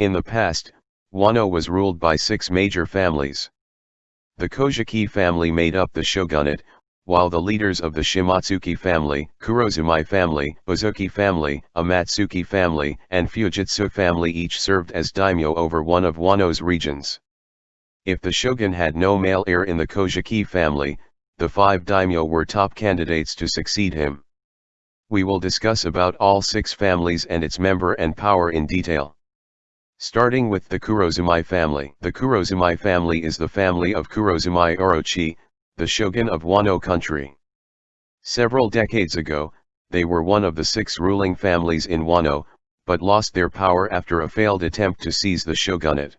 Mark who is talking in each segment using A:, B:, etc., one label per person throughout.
A: In the past, Wano was ruled by 6 major families. The Kozuki family made up the shogunate, while the leaders of the Shimotsuki family, Kurozumi Family, Uzuki Family, Amatsuki Family, and Fugetsu Family each served as daimyo over one of Wano's regions. If the shogun had no male heir in the Kozuki family, the 5 daimyo were top candidates to succeed him. We will discuss about all 6 families and its member and power in detail. Starting with the Kurozumi family. The Kurozumi family is the family of Kurozumi Orochi, the shogun of Wano country. Several decades ago, they were one of the 6 ruling families in Wano, but lost their power after a failed attempt to seize the shogunate.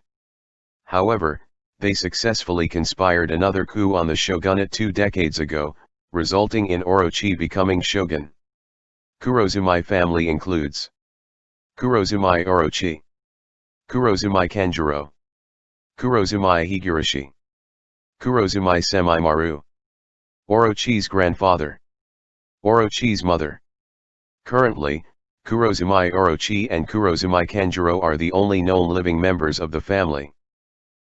A: However, they successfully conspired another coup on the shogunate 2 decades ago, resulting in Orochi becoming shogun. Kurozumi family includes Kurozumi Orochi, Kurozumi Kanjuro, Kurozumi Higurashi, Kurozumi Semimaru, Orochi's grandfather, Orochi's mother. Currently, Kurozumi Orochi and Kurozumi Kanjuro are the only known living members of the family.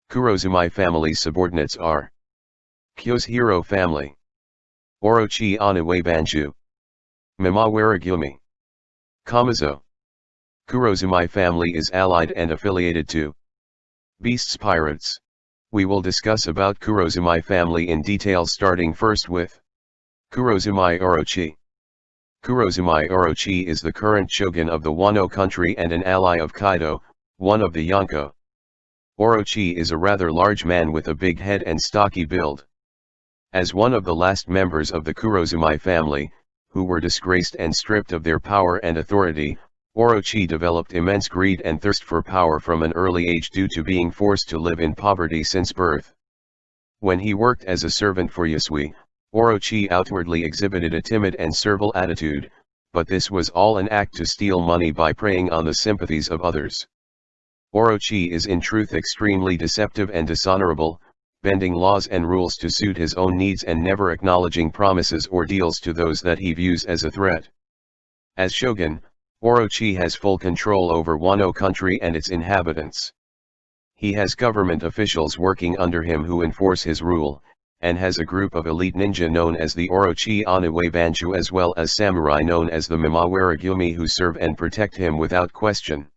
A: Kurozumi family's subordinates are Kyosuhiro family, Orochi Oniwe Banju, Mimawara-gumi, Kamazo. Kurozumi family is allied and affiliated to Beasts Pirates. We will discuss about Kurozumi family in detail, starting first with Kurozumi Orochi. Kurozumi Orochi is the current shogun of the Wano country and an ally of Kaido, one of the Yonko. Orochi is a rather large man with a big head and stocky build. As one of the last members of the Kurozumi family, who were disgraced and stripped of their power and authority, Orochi developed immense greed and thirst for power from an early age due to being forced to live in poverty since birth. When he worked as a servant for Yasui, Orochi outwardly exhibited a timid and servile attitude, but this was all an act to steal money by preying on the sympathies of others. Orochi is in truth extremely deceptive and dishonorable, bending laws and rules to suit his own needs and never acknowledging promises or deals to those that he views as a threat. As shogun, Orochi has full control over Wano country and its inhabitants. He has government officials working under him who enforce his rule, and has a group of elite ninja known as the Orochi Oniwe Banju as well as samurai known as the Mimawara-gumi who serve and protect him without question.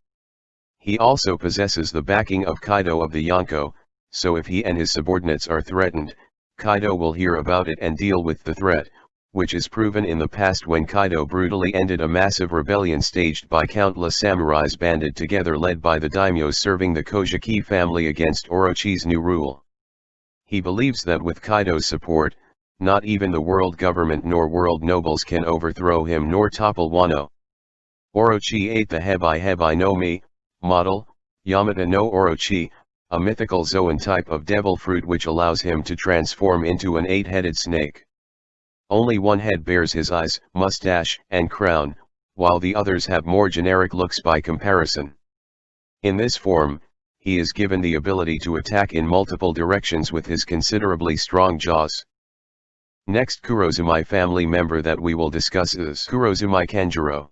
A: He also possesses the backing of Kaido of the Yonko, so if he and his subordinates are threatened, Kaido will hear about it and deal with the threat, which is proven in the past when Kaido brutally ended a massive rebellion staged by countless samurais banded together led by the daimyos serving the Kozuki family against Orochi's new rule. He believes that with Kaido's support, not even the world government nor world nobles can overthrow him nor topple Wano. Orochi ate the Hebai no Mi, model, Yamata no Orochi, a mythical Zoan type of devil fruit which allows him to transform into an 8-headed snake. Only one head bears his eyes, mustache, and crown, while the others have more generic looks by comparison. In this form, he is given the ability to attack in multiple directions with his considerably strong jaws. Next Kurozumi family member that we will discuss is Kurozumi Kanjuro.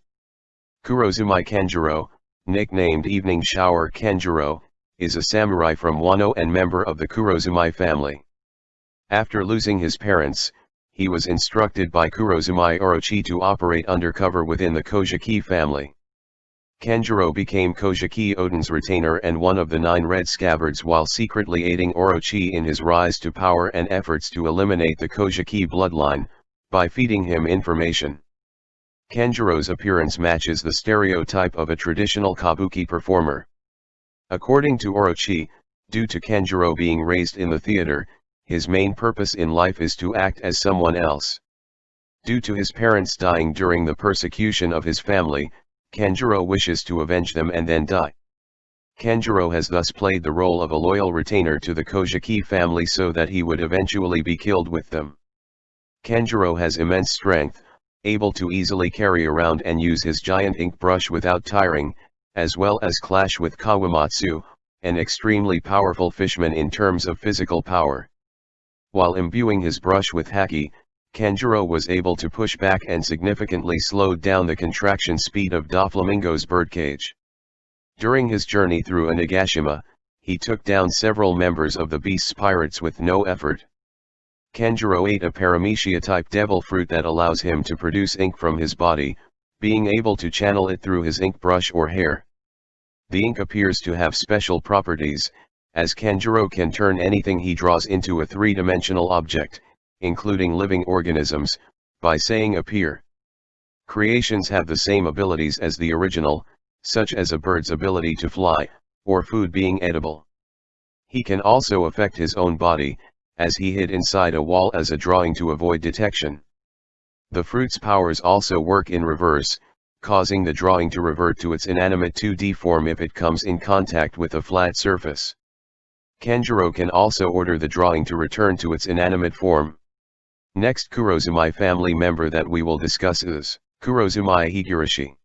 A: Kurozumi Kanjuro, nicknamed Evening Shower Kanjuro, is a samurai from Wano and member of the Kurozumi family. After losing his parents, he was instructed by Kurozumi Orochi to operate undercover within the Kozuki family. Kanjuro became Kozuki Oden's retainer and one of the 9 Red Scabbards while secretly aiding Orochi in his rise to power and efforts to eliminate the Kozuki bloodline, by feeding him information. Kanjuro's appearance matches the stereotype of a traditional kabuki performer. According to Orochi, due to Kanjuro being raised in the theater, his main purpose in life is to act as someone else. Due to his parents dying during the persecution of his family, Kanjuro wishes to avenge them and then die. Kanjuro has thus played the role of a loyal retainer to the Kozuki family so that he would eventually be killed with them. Kanjuro has immense strength, able to easily carry around and use his giant ink brush without tiring, as well as clash with Kawamatsu, an extremely powerful fishman in terms of physical power. While imbuing his brush with haki, Kanjuro was able to push back and significantly slowed down the contraction speed of Doflamingo's birdcage. During his journey through Onigashima, he took down several members of the Beast's pirates with no effort. Kanjuro ate a paramecia-type devil fruit that allows him to produce ink from his body, being able to channel it through his ink brush or hair. The ink appears to have special properties, as Kanjuro can turn anything he draws into a three-dimensional object, including living organisms, by saying appear. Creations have the same abilities as the original, such as a bird's ability to fly, or food being edible. He can also affect his own body, as he hid inside a wall as a drawing to avoid detection. The fruit's powers also work in reverse, causing the drawing to revert to its inanimate 2D form if it comes in contact with a flat surface. Kanjuro can also order the drawing to return to its inanimate form. Next Kurozumi family member that we will discuss is Kurozumi Higurashi.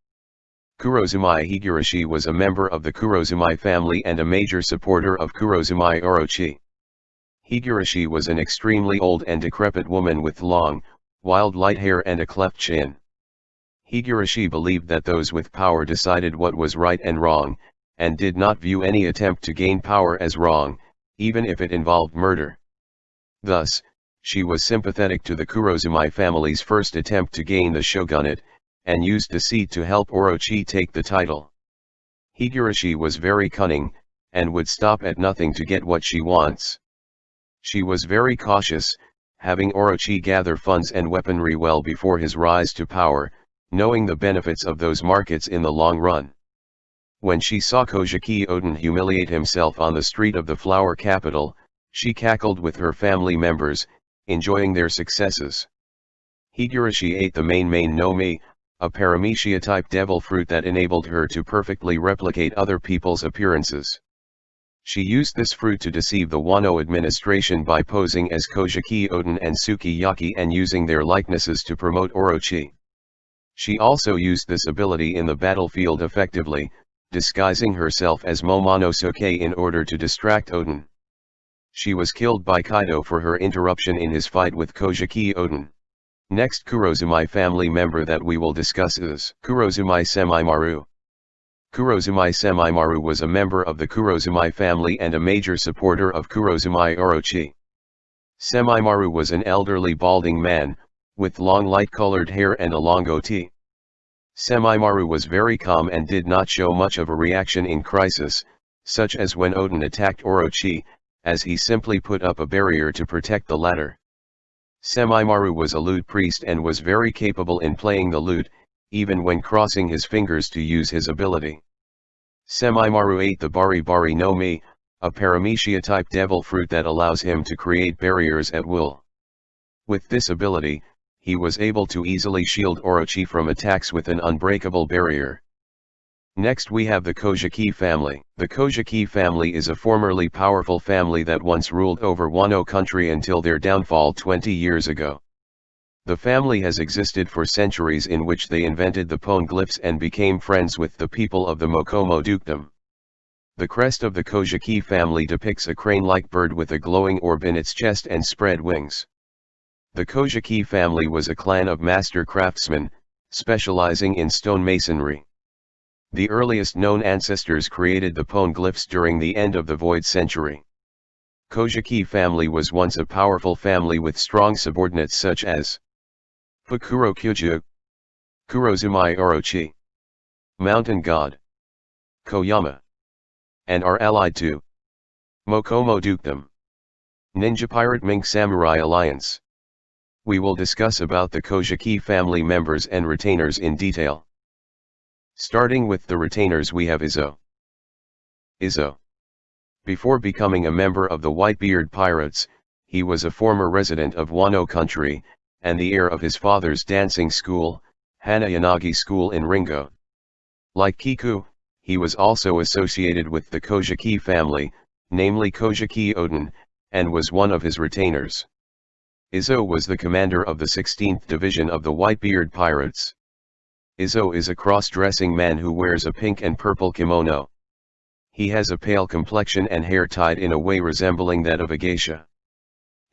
A: Kurozumi Higurashi was a member of the Kurozumi family and a major supporter of Kurozumi Orochi. Higurashi was an extremely old and decrepit woman with long, wild light hair and a cleft chin. Higurashi believed that those with power decided what was right and wrong, and did not view any attempt to gain power as wrong, even if it involved murder. Thus, she was sympathetic to the Kurozumi family's first attempt to gain the shogunate, and used deceit to help Orochi take the title. Higurashi was very cunning, and would stop at nothing to get what she wants. She was very cautious, having Orochi gather funds and weaponry well before his rise to power, knowing the benefits of those markets in the long run. When she saw Kozuki Oden humiliate himself on the street of the flower capital, she cackled with her family members, enjoying their successes. Higurashi ate the main no mi, a paramecia-type devil fruit that enabled her to perfectly replicate other people's appearances. She used this fruit to deceive the Wano administration by posing as Kozuki Oden and Sukiyaki and using their likenesses to promote Orochi. She also used this ability in the battlefield effectively, disguising herself as Momonosuke in order to distract Oden. She was killed by Kaido for her interruption in his fight with Kozuki Oden. Next Kurozumi family member that we will discuss is Kurozumi Semimaru. Kurozumi Semimaru was a member of the Kurozumi family and a major supporter of Kurozumi Orochi. Semimaru was an elderly balding man, with long light-colored hair and a long goatee. Semimaru was very calm and did not show much of a reaction in crisis, such as when Oden attacked Orochi, as he simply put up a barrier to protect the latter. Semimaru was a lute priest and was very capable in playing the lute, even when crossing his fingers to use his ability. Semimaru ate the bari bari no mi, a paramecia-type devil fruit that allows him to create barriers at will. With this ability, he was able to easily shield Orochi from attacks with an unbreakable barrier. Next we have the Kozuki family. The Kozuki family is a formerly powerful family that once ruled over Wano country until their downfall 20 years ago. The family has existed for centuries, in which they invented the poneglyphs and became friends with the people of the Mokomo dukedom. The crest of the Kozuki family depicts a crane-like bird with a glowing orb in its chest and spread wings. The Kozuki family was a clan of master craftsmen, specializing in stone masonry. The earliest known ancestors created the poneglyphs during the end of the Void Century. Kozuki family was once a powerful family with strong subordinates such as Fukuro Kyuju, Kurozumi Orochi, Mountain God, Koyama, and are allied to Mokomo dukedom, Ninja Pirate Mink Samurai Alliance. We will discuss about the Kozuki family members and retainers in detail. Starting with the retainers, we have Izo. Izo. Before becoming a member of the Whitebeard Pirates, he was a former resident of Wano country, and the heir of his father's dancing school, Hanayanagi School in Ringo. Like Kiku, he was also associated with the Kozuki family, namely Kozuki Oden, and was one of his retainers. Izo was the commander of the 16th Division of the Whitebeard Pirates. Izo is a cross-dressing man who wears a pink and purple kimono. He has a pale complexion and hair tied in a way resembling that of a geisha.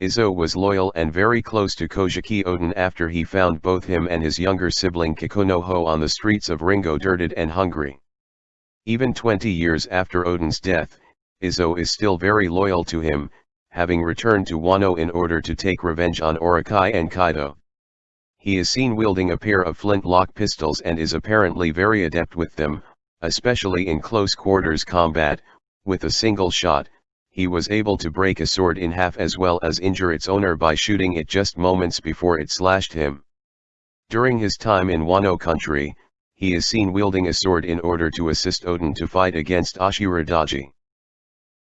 A: Izo was loyal and very close to Kozuki Oden after he found both him and his younger sibling Kikunoho on the streets of Ringo dirted and hungry. Even 20 years after Odin's death, Izo is still very loyal to him, having returned to Wano in order to take revenge on Orokai and Kaido. He is seen wielding a pair of flintlock pistols and is apparently very adept with them, especially in close quarters combat. With a single shot, he was able to break a sword in half as well as injure its owner by shooting it just moments before it slashed him. During his time in Wano country, he is seen wielding a sword in order to assist Odin to fight against Ashiradaji.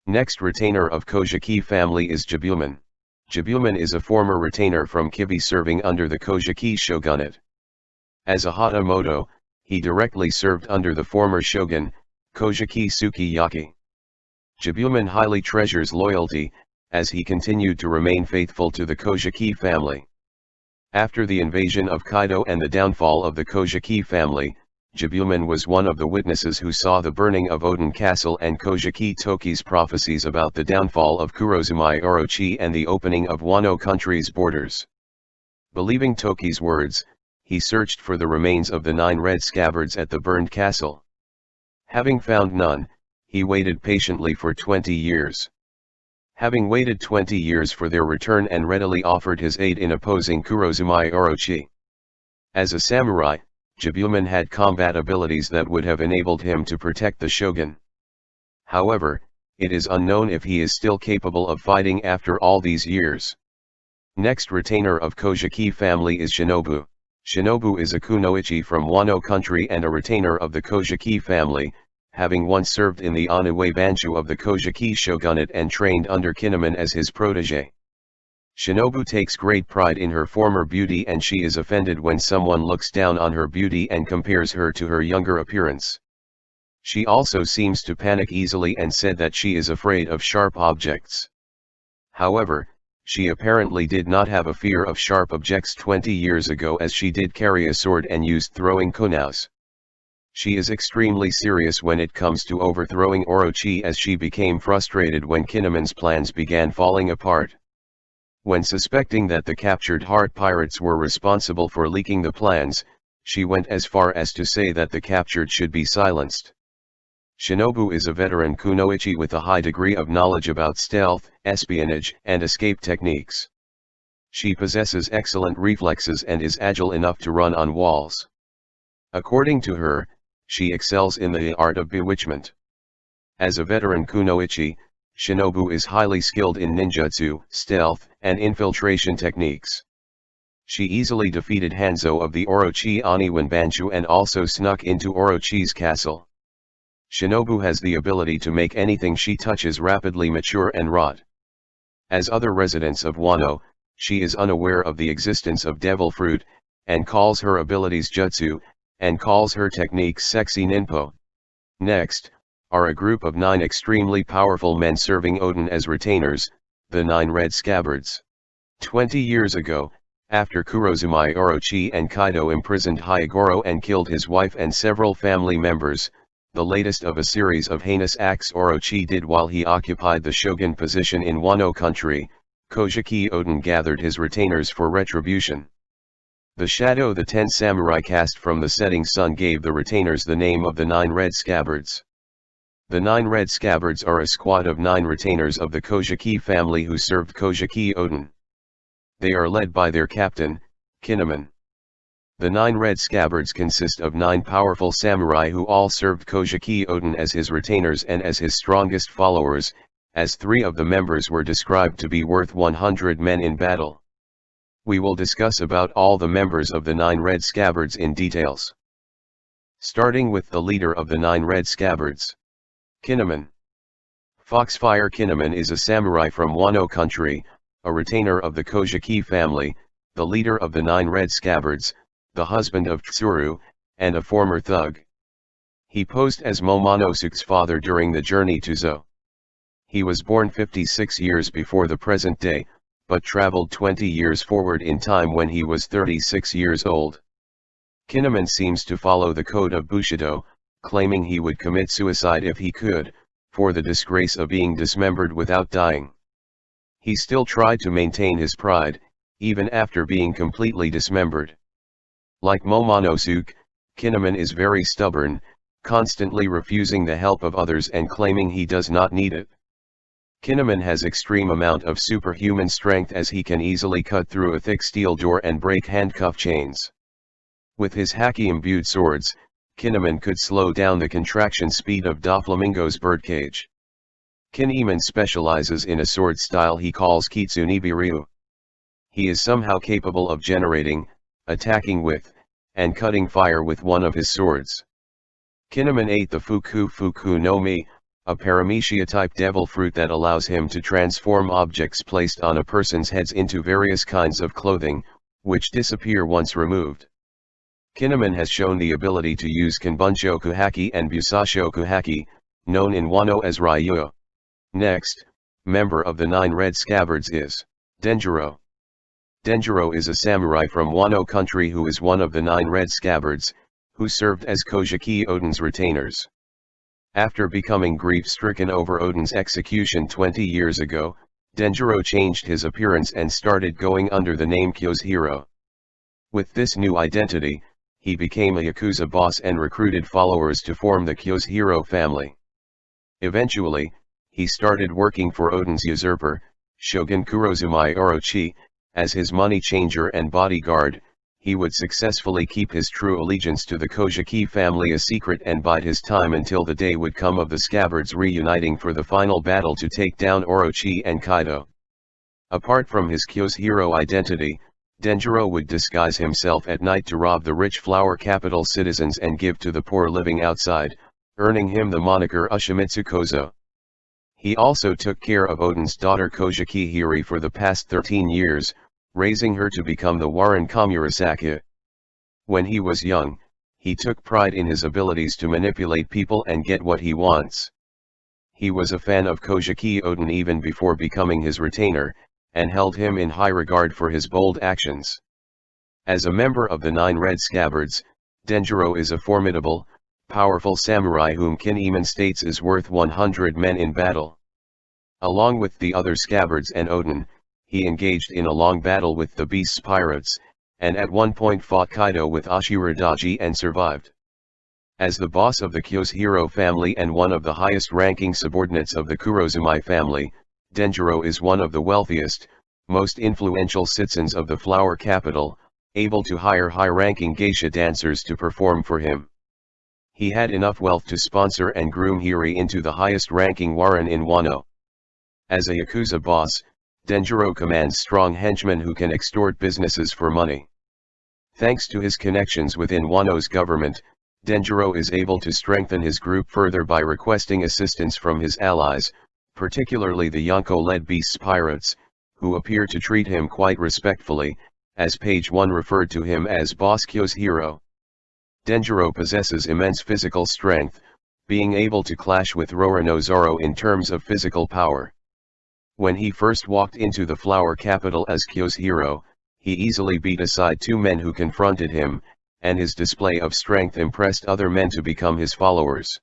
A: Next retainer of Kozuki family is Jabumon. Jabumon is a former retainer from Kibi serving under the Kozuki shogunate. As a Hatamoto, he directly served under the former shogun, Kozuki Sukiyaki. Jabumon highly treasures loyalty, as he continued to remain faithful to the Kozuki family. After the invasion of Kaido and the downfall of the Kozuki family, Jabumon was one of the witnesses who saw the burning of Odin Castle and Kozuki Toki's prophecies about the downfall of Kurozumi Orochi and the opening of Wano country's borders. Believing Toki's words, he searched for the remains of the 9 red scabbards at the burned castle. Having found none, he waited patiently for 20 years. Having waited 20 years for their return and readily offered his aid in opposing Kurozumi Orochi. As a samurai, Jabumon had combat abilities that would have enabled him to protect the shogun. However, it is unknown if he is still capable of fighting after all these years. Next retainer of Kozuki family is Shinobu. Shinobu is a kunoichi from Wano country and a retainer of the Kozuki family, having once served in the Onue Banshu of the Kozuki shogunate and trained under Kinemon as his protege. Shinobu takes great pride in her former beauty and she is offended when someone looks down on her beauty and compares her to her younger appearance. She also seems to panic easily and said that she is afraid of sharp objects. However, she apparently did not have a fear of sharp objects 20 years ago as she did carry a sword and used throwing kunous. She is extremely serious when it comes to overthrowing Orochi as she became frustrated when Kinemon's plans began falling apart. When suspecting that the captured heart pirates were responsible for leaking the plans, she went as far as to say that the captured should be silenced. Shinobu is a veteran kunoichi with a high degree of knowledge about stealth, espionage, and escape techniques. She possesses excellent reflexes and is agile enough to run on walls. According to her, she excels in the art of bewitchment. As a veteran kunoichi, Shinobu is highly skilled in ninjutsu, stealth, and infiltration techniques. She easily defeated Hanzo of the Orochi Oniwan Banshu and also snuck into Orochi's castle. Shinobu has the ability to make anything she touches rapidly mature and rot. As other residents of Wano, she is unaware of the existence of devil fruit, and calls her abilities jutsu, and calls her techniques sexy ninpo. Next, are a group of 9 extremely powerful men serving Odin as retainers, the 9 red scabbards. 20 years ago, after Kurozumi Orochi and Kaido imprisoned Hyogoro and killed his wife and several family members, the latest of a series of heinous acts Orochi did while he occupied the shogun position in Wano country, Kozuki Odin gathered his retainers for retribution. The shadow the 10 samurai cast from the setting sun gave the retainers the name of the 9 red scabbards. The 9 red scabbards are a squad of 9 retainers of the Kozuki family who served Kozuki Odin. They are led by their captain, Kinemon. The 9 red scabbards consist of 9 powerful samurai who all served Kozuki Odin as his retainers and as his strongest followers, as 3 of the members were described to be worth 100 men in battle. We will discuss about all the members of the 9 red scabbards in details. Starting with the leader of the 9 red scabbards. Kinemon. Foxfire Kinemon is a samurai from Wano country, a retainer of the Kozuki family, the leader of the 9 red scabbards, the husband of Tsuru, and a former thug. He posed as Momonosuke's father during the journey to Zo. He was born 56 years before the present day, but traveled 20 years forward in time when he was 36 years old. Kinemon seems to follow the code of Bushido, claiming he would commit suicide if he could, for the disgrace of being dismembered without dying. He still tried to maintain his pride, even after being completely dismembered. Like Momonosuke, Kinemon is very stubborn, constantly refusing the help of others and claiming he does not need it. Kinnaman has extreme amount of superhuman strength as he can easily cut through a thick steel door and break handcuff chains. With his haki-imbued swords, Kinnaman could slow down the contraction speed of Doflamingo's birdcage. Kinnaman specializes in a sword style he calls Kitsune-Biryu. He is somehow capable of generating, attacking with, and cutting fire with one of his swords. Kinnaman ate the Fuku no Mi, a paramecia-type devil fruit that allows him to transform objects placed on a person's heads into various kinds of clothing, which disappear once removed. Kinnaman has shown the ability to use Kanbunshoku Haki and Busashoku Haki, known in Wano as Ryu. Next, member of the 9 Red Scabbards is Denjiro. Denjiro is a samurai from Wano country who is one of the 9 Red Scabbards, who served as Kozuki Oden's retainers. After becoming grief-stricken over Oden's execution 20 years ago, Denjiro changed his appearance and started going under the name Kyosuhiro. With this new identity, he became a Yakuza boss and recruited followers to form the Kyosuhiro family. Eventually, he started working for Oden's usurper, Shogun Kurozumi Orochi, as his money changer and bodyguard. He would successfully keep his true allegiance to the Kozuki family a secret and bide his time until the day would come of the Scabbards reuniting for the final battle to take down Orochi and Kaido. Apart from his Kyosuhiro identity, Denjiro would disguise himself at night to rob the rich flower capital citizens and give to the poor living outside, earning him the moniker Ushimitsu Kozo. He also took care of Oden's daughter Kozuki Hiri for the past 13 years, raising her to become the Warren Komurasaki. When he was young, he took pride in his abilities to manipulate people and get what he wants. He was a fan of Kozuki Oden even before becoming his retainer, and held him in high regard for his bold actions. As a member of the 9 Red Scabbards, Denjiro is a formidable, powerful samurai whom Kinnaman states is worth 100 men in battle. Along with the other Scabbards and Oden, he engaged in a long battle with the Beast's pirates, and at one point fought Kaido with Ashura Daji and survived. As the boss of the Kyosuhiro family and one of the highest-ranking subordinates of the Kurozumi family, Denjiro is one of the wealthiest, most influential citizens of the flower capital, able to hire high-ranking geisha dancers to perform for him. He had enough wealth to sponsor and groom Hiri into the highest-ranking Warren in Wano. As a Yakuza boss, Denjiro commands strong henchmen who can extort businesses for money. Thanks to his connections within Wano's government, Denjiro is able to strengthen his group further by requesting assistance from his allies, particularly the Yonko-led Beast's pirates, who appear to treat him quite respectfully, as page 1 referred to him as Boss Kyosuhiro. Denjiro possesses immense physical strength, being able to clash with Roronoa in terms of physical power. When he first walked into the flower capital as Kyosuhiro, he easily beat aside 2 men who confronted him, and his display of strength impressed other men to become his followers.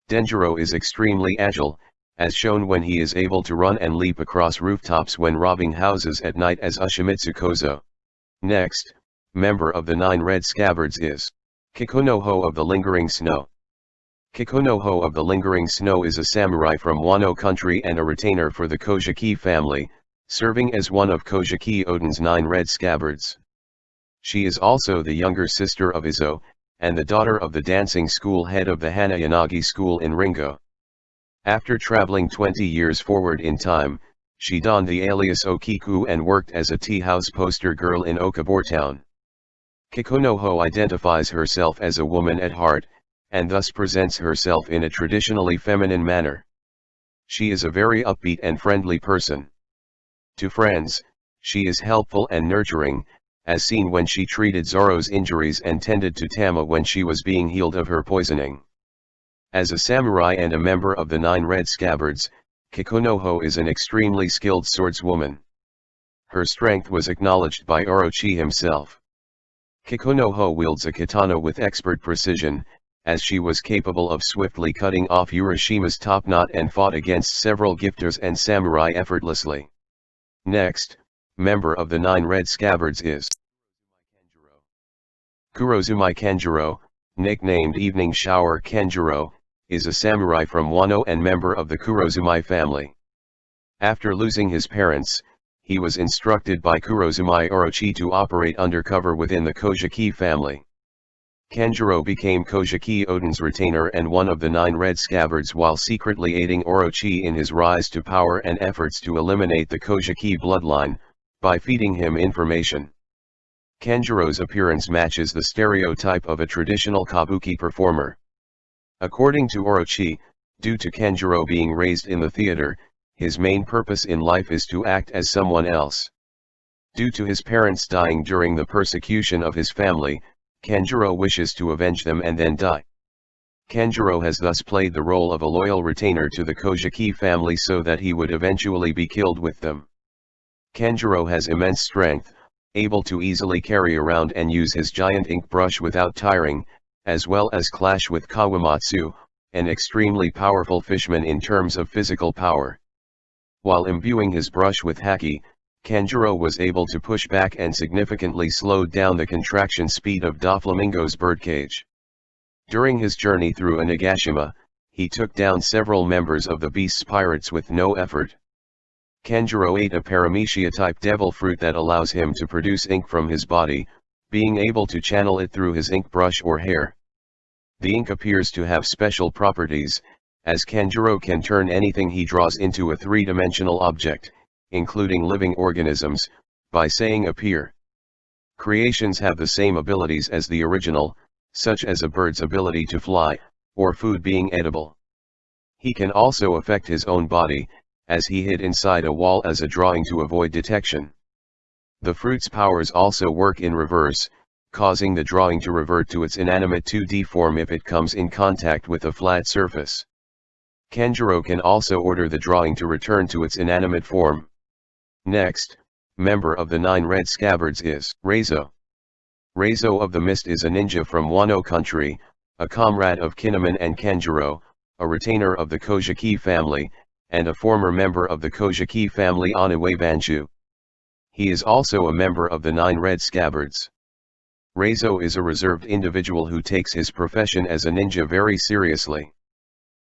A: Denjiro is extremely agile, as shown when he is able to run and leap across rooftops when robbing houses at night as Ushimitsu Kozo. Next, member of the 9 Red Scabbards is Kikunoho of the Lingering Snow. Kikunoho of the Lingering Snow is a samurai from Wano country and a retainer for the Kozuki family, serving as one of Kozuki Oden's 9 Red Scabbards. She is also the younger sister of Izo, and the daughter of the dancing school head of the Hanayanagi school in Ringo. After traveling 20 years forward in time, she donned the alias Okiku and worked as a tea house poster girl in Okabor town. Kikunoho identifies herself as a woman at heart, and thus presents herself in a traditionally feminine manner. She is a very upbeat and friendly person. To friends, she is helpful and nurturing, as seen when she treated Zoro's injuries and tended to Tama when she was being healed of her poisoning. As a samurai and a member of the 9 Red Scabbards, Kikunoho is an extremely skilled swordswoman. Her strength was acknowledged by Orochi himself. Kikunoho wields a katana with expert precision, as she was capable of swiftly cutting off Urashima's top knot and fought against several gifters and samurai effortlessly. Next, member of the 9 Red Scabbards is Kurozumi Kanjuro. nicknamed Evening Shower Kenjiro, is a samurai from Wano and member of the Kurozumi family. After losing his parents, he was instructed by Kurozumi Orochi to operate undercover within the Kozuki family. Kenjiro became Kozuki Oden's retainer and one of the 9 red scabbards while secretly aiding Orochi in his rise to power and efforts to eliminate the Kozuki bloodline, by feeding him information. Kenjiro's appearance matches the stereotype of a traditional kabuki performer. According to Orochi, due to Kenjiro being raised in the theater, his main purpose in life is to act as someone else. Due to his parents dying during the persecution of his family, Kenjiro wishes to avenge them and then die. Kenjiro has thus played the role of a loyal retainer to the Kozuki family so that he would eventually be killed with them. Kenjiro has immense strength, able to easily carry around and use his giant ink brush without tiring, as well as clash with Kawamatsu, an extremely powerful fishman in terms of physical power. While imbuing his brush with haki, Kenjiro was able to push back and significantly slowed down the contraction speed of Doflamingo's birdcage. During his journey through Onigashima, he took down several members of the beast's pirates with no effort. Kenjiro ate a paramecia-type devil fruit that allows him to produce ink from his body, being able to channel it through his ink brush or hair. The ink appears to have special properties, as Kenjiro can turn anything he draws into a 3-dimensional object, including living organisms, by saying appear. Creations have the same abilities as the original, such as a bird's ability to fly, or food being edible. He can also affect his own body, as he hid inside a wall as a drawing to avoid detection. The fruit's powers also work in reverse, causing the drawing to revert to its inanimate 2D form if it comes in contact with a flat surface. Kenjiro can also order the drawing to return to its inanimate form. Next, member of the 9 red scabbards is Reizo. Reizo of the Mist is a ninja from Wano country, a comrade of Kinemon and Kenjiro, a retainer of the Kozuki family, and a former member of the Kozuki family Oniwe Banju. He is also a member of the 9 red scabbards. Reizo is a reserved individual who takes his profession as a ninja very seriously.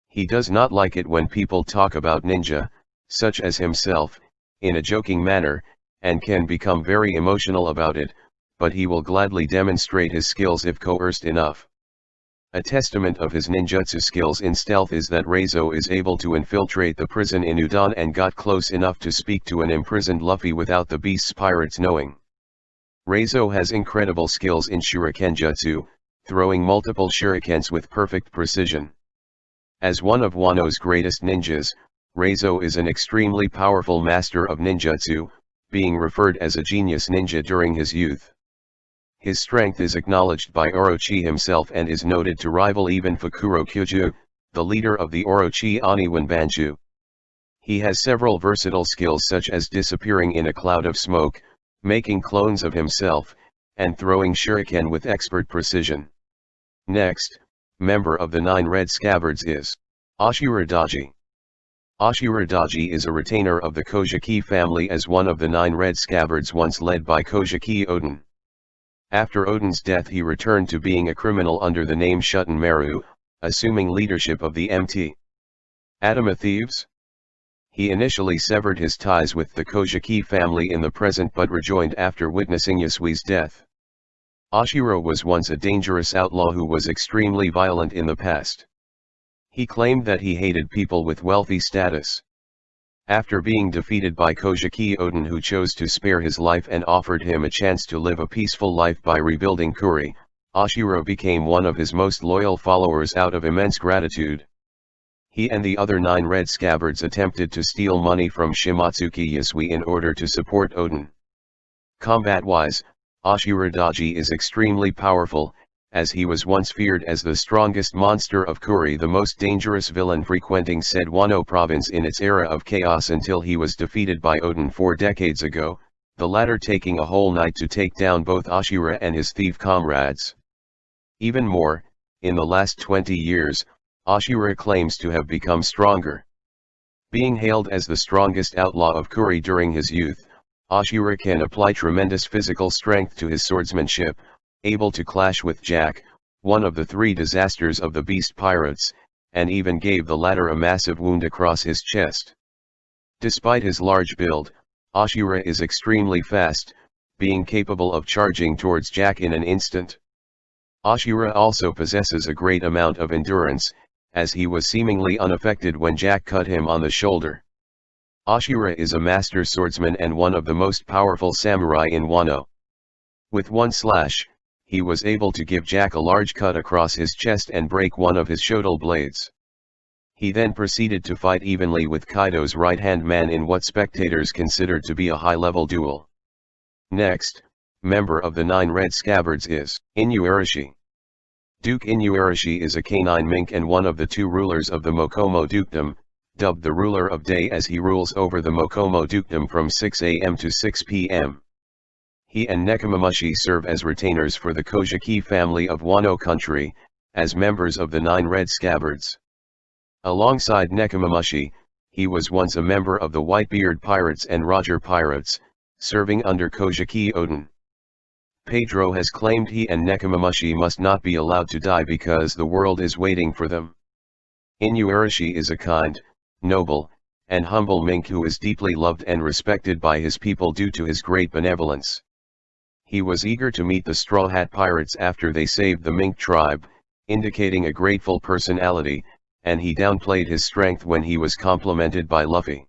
A: He does not like it when people talk about ninja, such as himself, in a joking manner, and can become very emotional about it, but he will gladly demonstrate his skills if coerced enough. A testament of his ninjutsu skills in stealth is that Reizo is able to infiltrate the prison in Udon and got close enough to speak to an imprisoned Luffy without the beast's pirates knowing. Reizo has incredible skills in shurikenjutsu, throwing multiple shurikens with perfect precision. As one of Wano's greatest ninjas, Reizo is an extremely powerful master of ninjutsu, being referred as a genius ninja during his youth. His strength is acknowledged by Orochi himself and is noted to rival even Fukuro Kyuju, the leader of the Orochi Oniwan Banju. He has several versatile skills such as disappearing in a cloud of smoke, making clones of himself, and throwing shuriken with expert precision. Next, member of the 9 red scabbards is Ashura Daji. Ashura Daji is a retainer of the Kozuki family as one of the 9 red scabbards once led by Kozuki Oden. After Oden's death he returned to being a criminal under the name Shuten Maru, assuming leadership of the Mt. Atama thieves. He initially severed his ties with the Kozuki family in the present but rejoined after witnessing Yasui's death. Ashura was once a dangerous outlaw who was extremely violent in the past. He claimed that he hated people with wealthy status. After being defeated by Kozuki Oden, who chose to spare his life and offered him a chance to live a peaceful life by rebuilding Kuri, Ashura became one of his most loyal followers out of immense gratitude. He and the other 9 red scabbards attempted to steal money from Shimotsuki Yasui in order to support Oden. Combat-wise, Ashura Daji is extremely powerful, as he was once feared as the strongest monster of Kuri, the most dangerous villain frequenting said Wano province in its era of chaos until he was defeated by Oden 4 decades ago, the latter taking a whole night to take down both Ashura and his thief comrades. Even more, in the last 20 years, Ashura claims to have become stronger. Being hailed as the strongest outlaw of Kuri during his youth, Ashura can apply tremendous physical strength to his swordsmanship, able to clash with Jack, one of the three disasters of the Beast Pirates, and even gave the latter a massive wound across his chest. Despite his large build, Ashura is extremely fast, being capable of charging towards Jack in an instant. Ashura also possesses a great amount of endurance, as he was seemingly unaffected when Jack cut him on the shoulder. Ashura is a master swordsman and one of the most powerful samurai in Wano. With one slash, he was able to give Jack a large cut across his chest and break one of his shotel blades. He then proceeded to fight evenly with Kaido's right-hand man in what spectators considered to be a high-level duel. Next, member of the 9 Red Scabbards is Inuarashi. Duke Inuarashi is a canine mink and one of the 2 rulers of the Mokomo Dukedom, dubbed the ruler of day as he rules over the Mokomo Dukedom from 6 a.m. to 6 p.m. He and Nekomamushi serve as retainers for the Kozuki family of Wano country, as members of the 9 Red Scabbards. Alongside Nekomamushi, he was once a member of the Whitebeard Pirates and Roger Pirates, serving under Kozuki Oden. Pedro has claimed he and Nekomamushi must not be allowed to die because the world is waiting for them. Inuarashi is a kind, noble, and humble mink who is deeply loved and respected by his people due to his great benevolence. He was eager to meet the Straw Hat Pirates after they saved the mink tribe, indicating a grateful personality, and he downplayed his strength when he was complimented by Luffy.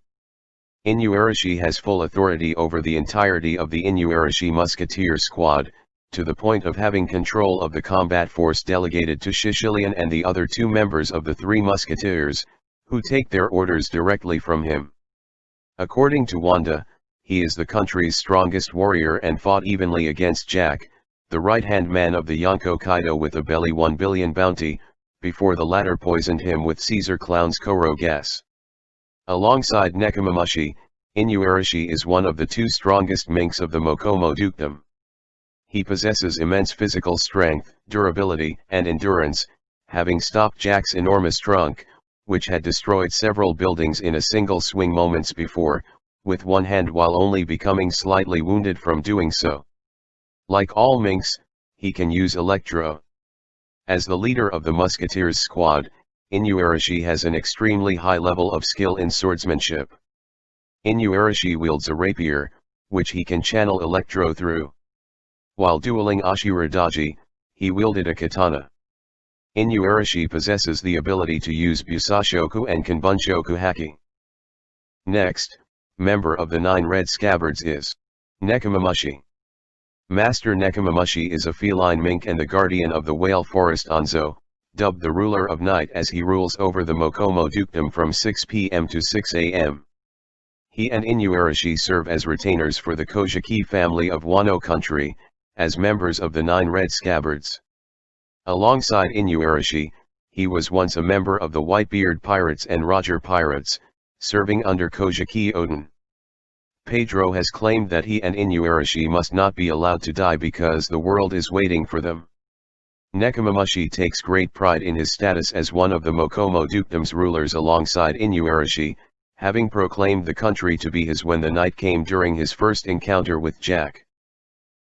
A: Inuarashi has full authority over the entirety of the Inuarashi Musketeer squad, to the point of having control of the combat force delegated to Shishilian and the other 2 members of the 3 Musketeers, who take their orders directly from him. According to Wanda, he is the country's strongest warrior and fought evenly against Jack, the right-hand man of the Yonko Kaido with a belly 1 billion bounty, before the latter poisoned him with Caesar Clown's Koro gas. Alongside Nekomamushi, Inuarashi is one of the 2 strongest minks of the Mokomo Dukedom. He possesses immense physical strength, durability, and endurance, having stopped Jack's enormous trunk, which had destroyed several buildings in a single swing moments before, with one hand while only becoming slightly wounded from doing so. Like all minks, he can use electro. As the leader of the Musketeers squad, Inuarashi has an extremely high level of skill in swordsmanship. Inuarashi wields a rapier, which he can channel electro through. While dueling Ashura Daji, he wielded a katana. Inuarashi possesses the ability to use Busashoku and Kanbunshoku haki. Next, member of the 9 Red Scabbards is Nekomamushi. Master Nekomamushi is a feline mink and the guardian of the whale forest Anzo, dubbed the ruler of night as he rules over the Mokomo Dukedom from 6 p.m. to 6 a.m. He and Inuarashi serve as retainers for the Kozuki family of Wano country, as members of the 9 Red Scabbards. Alongside Inuarashi, he was once a member of the Whitebeard Pirates and Roger Pirates, serving under Kozuki Oden. Pedro has claimed that he and Inuarashi must not be allowed to die because the world is waiting for them. Nekomamushi takes great pride in his status as one of the Mokomo Dukedom's rulers alongside Inuarashi, having proclaimed the country to be his when the night came during his first encounter with Jack.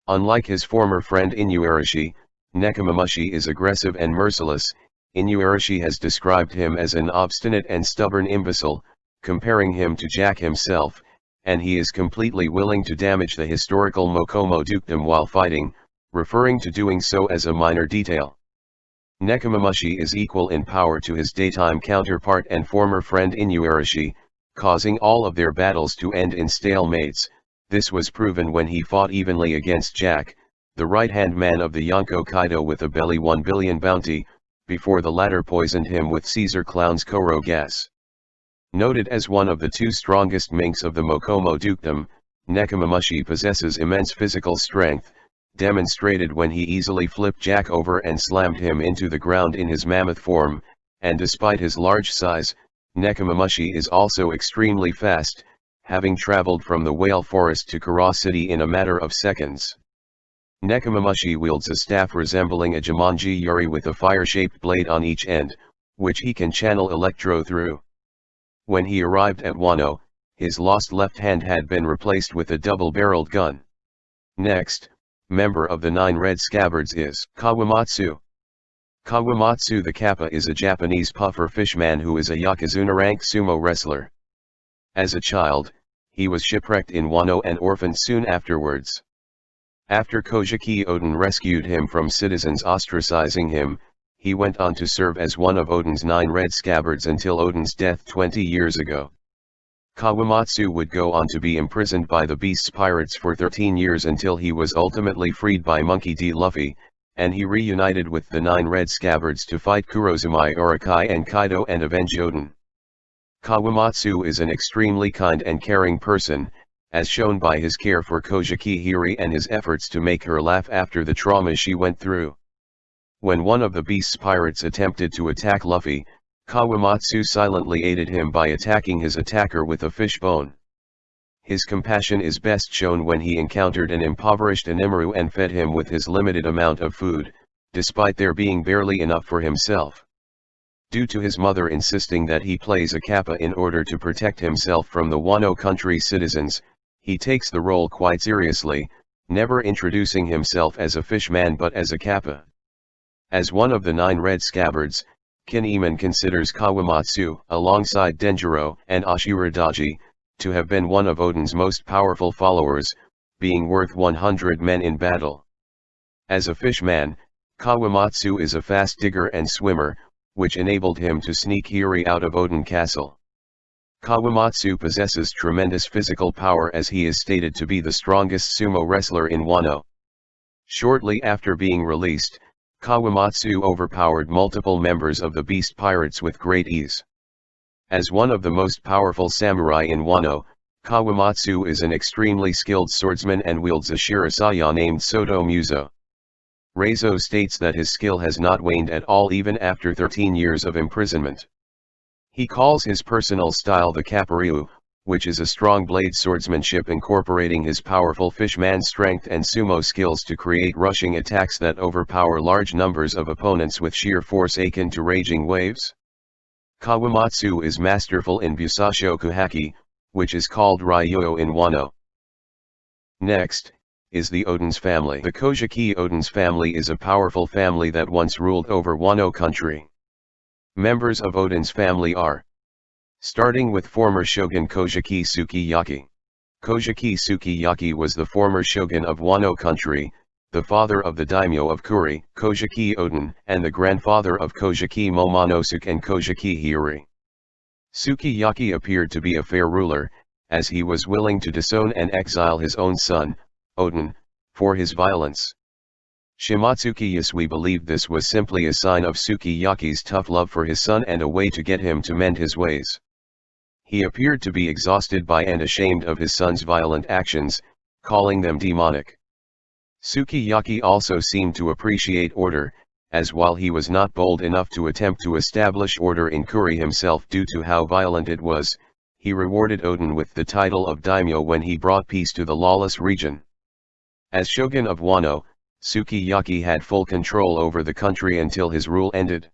A: Unlike his former friend Inuarashi, Nekomamushi is aggressive and merciless. Inuarashi has described him as an obstinate and stubborn imbecile, comparing him to Jack himself, and he is completely willing to damage the historical Mokomo Dukedom while fighting, referring to doing so as a minor detail. Nekomamushi is equal in power to his daytime counterpart and former friend Inuarashi, causing all of their battles to end in stalemates. This was proven when he fought evenly against Jack, the right-hand man of the Yonko Kaido with a belly 1 billion bounty, before the latter poisoned him with Caesar Clown's Koro gas. Noted as one of the 2 strongest minks of the Mokomo Dukedom, Nekomamushi possesses immense physical strength, demonstrated when he easily flipped Jack over and slammed him into the ground in his mammoth form, and despite his large size, Nekomamushi is also extremely fast, having traveled from the whale forest to Kara City in a matter of seconds. Nekomamushi wields a staff resembling a Jumanji Yuri with a fire-shaped blade on each end, which he can channel electro through. When he arrived at Wano, his lost left hand had been replaced with a double-barreled gun. Next, member of the 9 Red Scabbards is Kawamatsu. Kawamatsu the Kappa is a Japanese puffer fishman who is a Yokozuna rank sumo wrestler. As a child, he was shipwrecked in Wano and orphaned soon afterwards. After Kozuki Oden rescued him from citizens ostracizing him, he went on to serve as one of Oden's 9 red scabbards until Oden's death 20 years ago. Kawamatsu would go on to be imprisoned by the Beast's pirates for 13 years until he was ultimately freed by Monkey D. Luffy, and he reunited with the 9 red scabbards to fight Kurozumi Orochi and Kaido and avenge Oden. Kawamatsu is an extremely kind and caring person, as shown by his care for Kozuki Hiri and his efforts to make her laugh after the trauma she went through. When one of the Beast's pirates attempted to attack Luffy, Kawamatsu silently aided him by attacking his attacker with a fish bone. His compassion is best shown when he encountered an impoverished Animaru and fed him with his limited amount of food, despite there being barely enough for himself. Due to his mother insisting that he plays a kappa in order to protect himself from the Wano country citizens, he takes the role quite seriously, never introducing himself as a fishman but as a kappa. As one of the 9 red scabbards, Kinemon considers Kawamatsu, alongside Denjiro and Ashiradaji, to have been one of Oden's most powerful followers, being worth 100 men in battle. As a fishman, Kawamatsu is a fast digger and swimmer, which enabled him to sneak Hiri out of Oden Castle. Kawamatsu possesses tremendous physical power as he is stated to be the strongest sumo wrestler in Wano. Shortly after being released, Kawamatsu overpowered multiple members of the Beast Pirates with great ease. As one of the most powerful samurai in Wano, Kawamatsu is an extremely skilled swordsman and wields a shirasaya named Soto Muzo. Reizo states that his skill has not waned at all even after 13 years of imprisonment. He calls his personal style the Kapparyu, which is a strong blade swordsmanship incorporating his powerful fishman strength and sumo skills to create rushing attacks that overpower large numbers of opponents with sheer force akin to raging waves. Kawamatsu is masterful in Busashoku Haki, which is called Ryuo in Wano. Next, is the Oden's family. The Kozuki Oden's family is a powerful family that once ruled over Wano country. Members of Oden's family are: starting with former shogun Kozuki Sukiyaki. Kozuki Sukiyaki was the former shogun of Wano country, the father of the daimyo of Kuri, Kozuki Oden, and the grandfather of Kozuki Momonosuke and Kozuki Hiri. Sukiyaki appeared to be a fair ruler, as he was willing to disown and exile his own son, Oden, for his violence. Shimotsuki Yasui believed this was simply a sign of Sukiyaki's tough love for his son and a way to get him to mend his ways. He appeared to be exhausted by and ashamed of his son's violent actions, calling them demonic. Sukiyaki also seemed to appreciate order, as while he was not bold enough to attempt to establish order in Kuri himself due to how violent it was, he rewarded Oden with the title of daimyo when he brought peace to the lawless region. As shogun of Wano, Sukiyaki had full control over the country until his rule ended.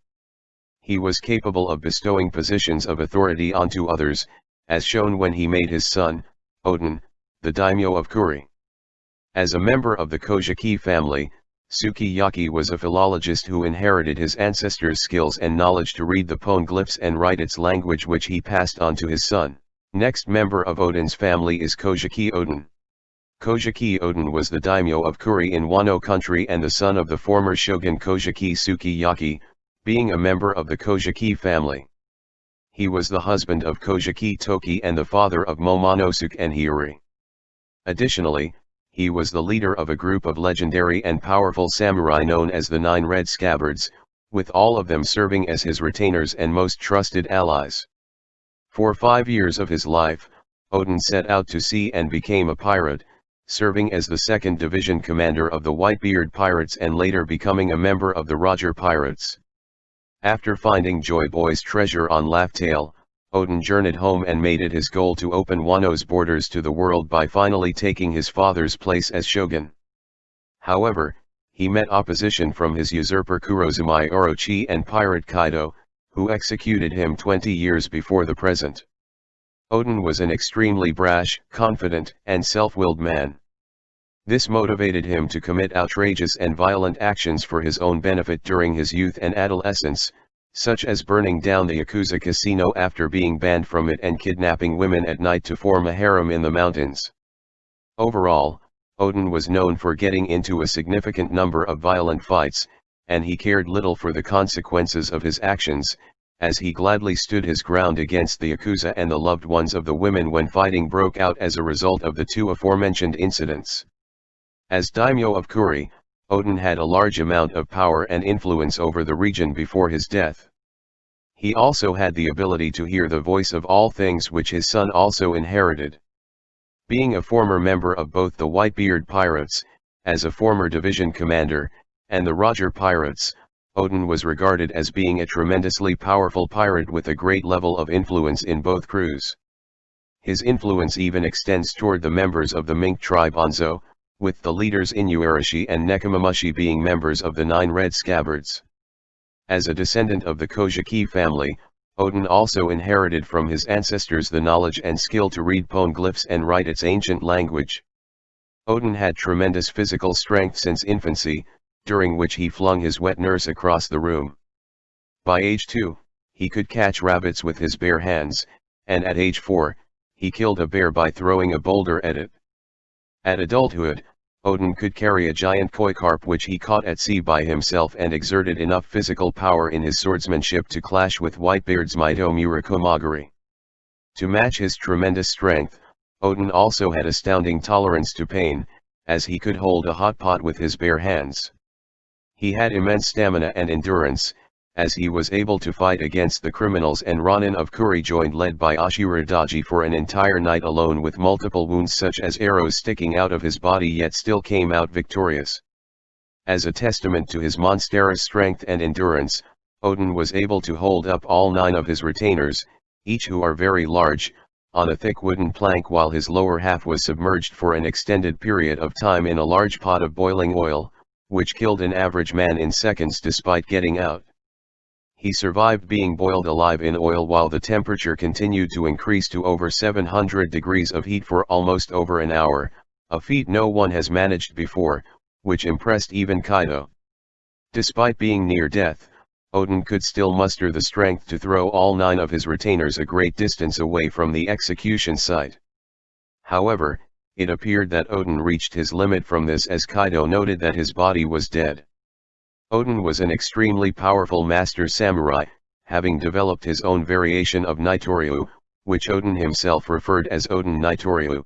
A: He was capable of bestowing positions of authority onto others, as shown when he made his son, Oden, the daimyo of Kuri. As a member of the Kozuki family, Sukiyaki was a philologist who inherited his ancestors' skills and knowledge to read the poneglyphs and write its language, which he passed on to his son. Next member of Oden's family is Kozuki Oden. Kozuki Oden was the daimyo of Kuri in Wano country and the son of the former shogun Kozuki Sukiyaki, being a member of the Kozuki family. He was the husband of Kozuki Toki and the father of Momonosuke and Hiri. Additionally, he was the leader of a group of legendary and powerful samurai known as the 9 Red Scabbards, with all of them serving as his retainers and most trusted allies. For 5 years of his life, Oden set out to sea and became a pirate, serving as the 2nd Division commander of the Whitebeard Pirates and later becoming a member of the Roger Pirates. After finding Joy Boy's treasure on Laugh Tale, Oden journeyed home and made it his goal to open Wano's borders to the world by finally taking his father's place as shogun. However, he met opposition from his usurper Kurozumi Orochi and pirate Kaido, who executed him 20 years before the present. Oden was an extremely brash, confident, and self-willed man. This motivated him to commit outrageous and violent actions for his own benefit during his youth and adolescence, such as burning down the Yakuza casino after being banned from it and kidnapping women at night to form a harem in the mountains. Overall, Oden was known for getting into a significant number of violent fights, and he cared little for the consequences of his actions, as he gladly stood his ground against the Yakuza and the loved ones of the women when fighting broke out as a result of the two aforementioned incidents. As daimyo of Kuri, Oden had a large amount of power and influence over the region before his death. He also had the ability to hear the voice of all things, which his son also inherited. Being a former member of both the Whitebeard Pirates, as a former division commander, and the Roger Pirates, Oden was regarded as being a tremendously powerful pirate with a great level of influence in both crews. His influence even extends toward the members of the Mink tribe Onzo, with the leaders Inuarashi and Nekomamushi being members of the Nine Red Scabbards. As a descendant of the Kozuki family, Oden also inherited from his ancestors the knowledge and skill to read poneglyphs and write its ancient language. Oden had tremendous physical strength since infancy, during which he flung his wet nurse across the room. By age 2, he could catch rabbits with his bare hands, and at age 4, he killed a bear by throwing a boulder at it. At adulthood, Oden could carry a giant koi carp which he caught at sea by himself and exerted enough physical power in his swordsmanship to clash with Whitebeard's Mito Murakomagari. To match his tremendous strength, Oden also had astounding tolerance to pain, as he could hold a hot pot with his bare hands. He had immense stamina and endurance, as he was able to fight against the criminals and Ronin of Kuri joined led by Ashura Daji for an entire night alone with multiple wounds such as arrows sticking out of his body, yet still came out victorious. As a testament to his monstrous strength and endurance, Oden was able to hold up all 9 of his retainers, each who are very large, on a thick wooden plank while his lower half was submerged for an extended period of time in a large pot of boiling oil, which killed an average man in seconds despite getting out. He survived being boiled alive in oil while the temperature continued to increase to over 700 degrees of heat for almost over an hour, a feat no one has managed before, which impressed even Kaido. Despite being near death, Oden could still muster the strength to throw all 9 of his retainers a great distance away from the execution site. However, it appeared that Oden reached his limit from this, as Kaido noted that his body was dead. Oden was an extremely powerful master samurai, having developed his own variation of Nitoryu, which Oden himself referred as Oden Nitoryu.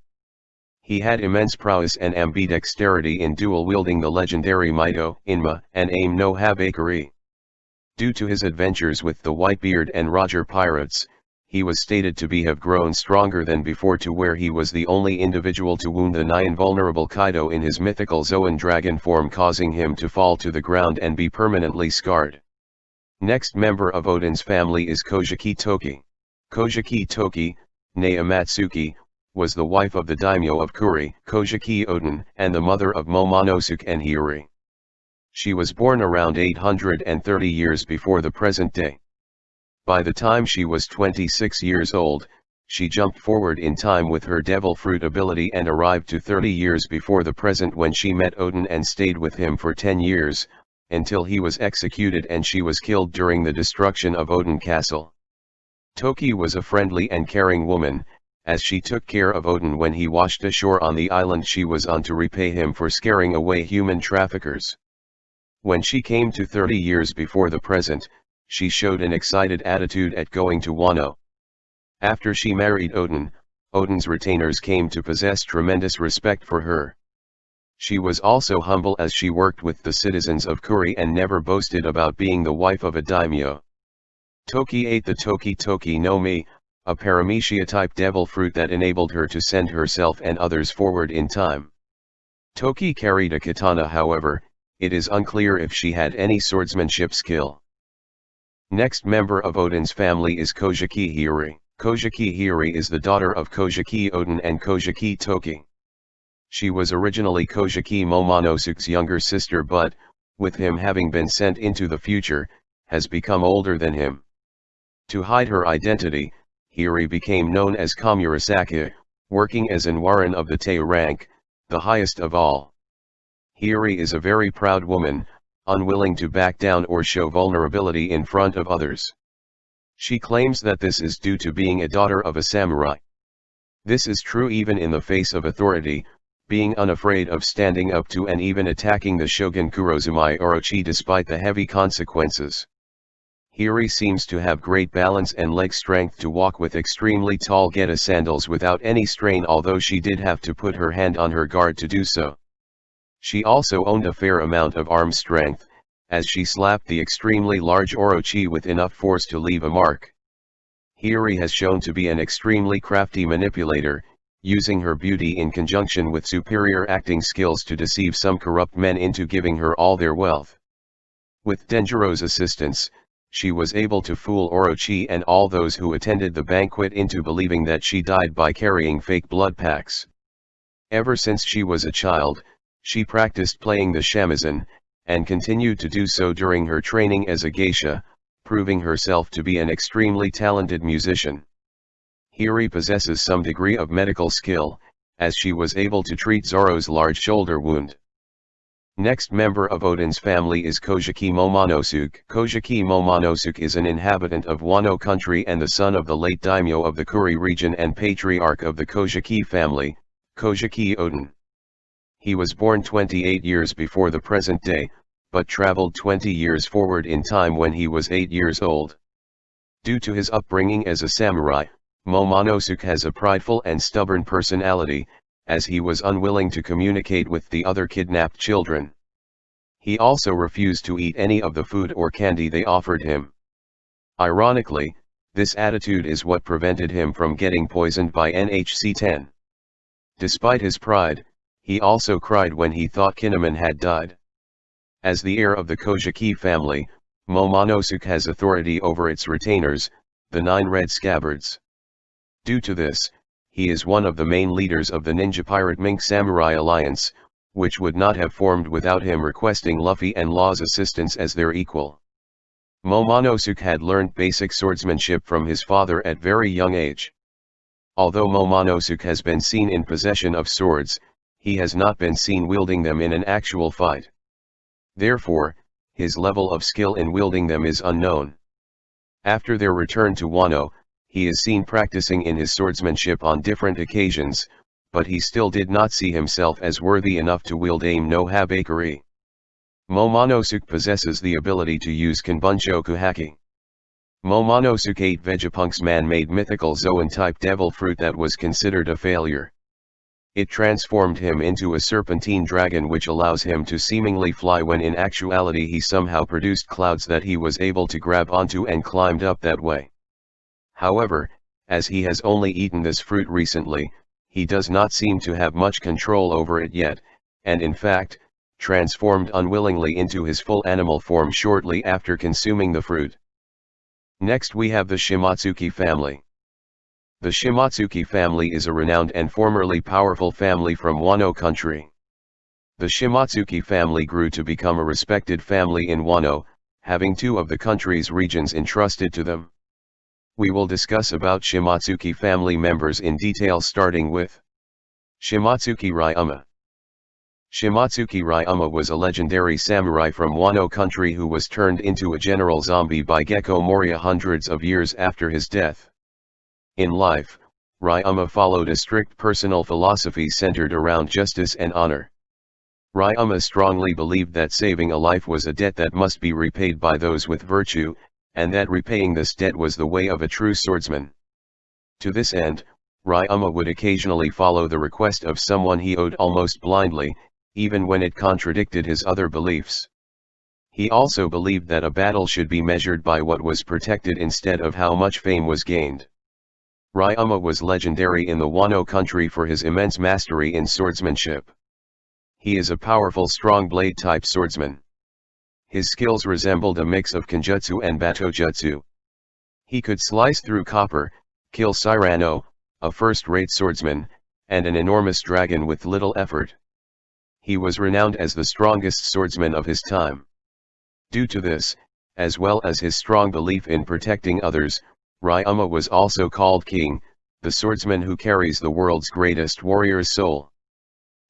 A: He had immense prowess and ambidexterity in dual-wielding the legendary Mito, Inma, and Aim no Habakiri. Due to his adventures with the Whitebeard and Roger Pirates, he was stated to have grown stronger than before, to where he was the only individual to wound the nigh invulnerable Kaido in his mythical Zoan dragon form, causing him to fall to the ground and be permanently scarred. Next member of Oden's family is Kozuki Toki. Kozuki Toki, née Amatsuki, was the wife of the daimyo of Kuri, Kozuki Oden, and the mother of Momonosuke and Hiyori. She was born around 830 years before the present day. By the time she was 26 years old, she jumped forward in time with her devil fruit ability and arrived to 30 years before the present, when she met Oden and stayed with him for 10 years, until he was executed and she was killed during the destruction of Oden Castle. Toki was a friendly and caring woman, as she took care of Oden when he washed ashore on the island she was on to repay him for scaring away human traffickers. When she came to 30 years before the present, she showed an excited attitude at going to Wano. After she married Oden, Oden's retainers came to possess tremendous respect for her. She was also humble, as she worked with the citizens of Kuri and never boasted about being the wife of a daimyo. Toki ate the Toki no Mi, a paramecia-type devil fruit that enabled her to send herself and others forward in time. Toki carried a katana, however, it is unclear if she had any swordsmanship skill. Next member of Oden's family is Kozuki Hiyori. Kozuki Hiyori is the daughter of Kozuki Oden and Kozuki Toki. She was originally Kozuki Momonosuke's younger sister, but, with him having been sent into the future, has become older than him. To hide her identity, Hiyori became known as Komurasaki, working as an Warin of the Tei rank, the highest of all. Hiri is a very proud woman, unwilling to back down or show vulnerability in front of others. She claims that this is due to being a daughter of a samurai. This is true even in the face of authority, being unafraid of standing up to and even attacking the shogun Kurozumi Orochi despite the heavy consequences. Hiri seems to have great balance and leg strength to walk with extremely tall geta sandals without any strain, although she did have to put her hand on her guard to do so. She also owned a fair amount of arm strength, as she slapped the extremely large Orochi with enough force to leave a mark. Hiri has shown to be an extremely crafty manipulator, using her beauty in conjunction with superior acting skills to deceive some corrupt men into giving her all their wealth. With Denjiro's assistance, she was able to fool Orochi and all those who attended the banquet into believing that she died by carrying fake blood packs. Ever since she was a child, she practiced playing the shamisen, and continued to do so during her training as a geisha, proving herself to be an extremely talented musician. Hiri possesses some degree of medical skill, as she was able to treat Zoro's large shoulder wound. Next member of Odin's family is Kozuki Momonosuke. Kozuki Momonosuke is an inhabitant of Wano country and the son of the late daimyo of the Kuri region and patriarch of the Kozuki family, Kozuki Odin. He was born 28 years before the present day, but traveled 20 years forward in time when he was 8 years old. Due to his upbringing as a samurai, Momonosuke has a prideful and stubborn personality, as he was unwilling to communicate with the other kidnapped children. He also refused to eat any of the food or candy they offered him. Ironically, this attitude is what prevented him from getting poisoned by NHC-10. Despite his pride, he also cried when he thought Kinemon had died. As the heir of the Kozuki family, Momonosuke has authority over its retainers, the 9 red scabbards. Due to this, he is one of the main leaders of the Ninja Pirate Mink Samurai Alliance, which would not have formed without him requesting Luffy and Law's assistance as their equal. Momonosuke had learned basic swordsmanship from his father at very young age. Although Momonosuke has been seen in possession of swords, he has not been seen wielding them in an actual fight. Therefore, his level of skill in wielding them is unknown. After their return to Wano, he is seen practicing in his swordsmanship on different occasions, but he still did not see himself as worthy enough to wield aim no habakiri. Momonosuke possesses the ability to use Kanbunchoku haki. Momonosuke ate Vegapunk's man-made mythical Zoan-type devil fruit that was considered a failure. It transformed him into a serpentine dragon which allows him to seemingly fly when in actuality he somehow produced clouds that he was able to grab onto and climbed up that way. However, as he has only eaten this fruit recently, he does not seem to have much control over it yet, and in fact, transformed unwillingly into his full animal form shortly after consuming the fruit. Next we have the Shimotsuki family. The Shimotsuki family is a renowned and formerly powerful family from Wano country. The Shimotsuki family grew to become a respected family in Wano, having 2 of the country's regions entrusted to them. We will discuss about Shimotsuki family members in detail, starting with Shimotsuki Ryuma. Shimotsuki Ryuma was a legendary samurai from Wano country who was turned into a general zombie by Gecko Moria hundreds of years after his death. In life, Ryuma followed a strict personal philosophy centered around justice and honor. Ryuma strongly believed that saving a life was a debt that must be repaid by those with virtue, and that repaying this debt was the way of a true swordsman. To this end, Ryuma would occasionally follow the request of someone he owed almost blindly, even when it contradicted his other beliefs. He also believed that a battle should be measured by what was protected instead of how much fame was gained. Ryuma was legendary in the Wano country for his immense mastery in swordsmanship. He is a powerful strong blade type swordsman. His skills resembled a mix of Kenjutsu and Batojutsu. He could slice through copper, kill Cyrano, a first-rate swordsman, and an enormous dragon with little effort. He was renowned as the strongest swordsman of his time. Due to this, as well as his strong belief in protecting others, Ryuma was also called King, the swordsman who carries the world's greatest warrior's soul.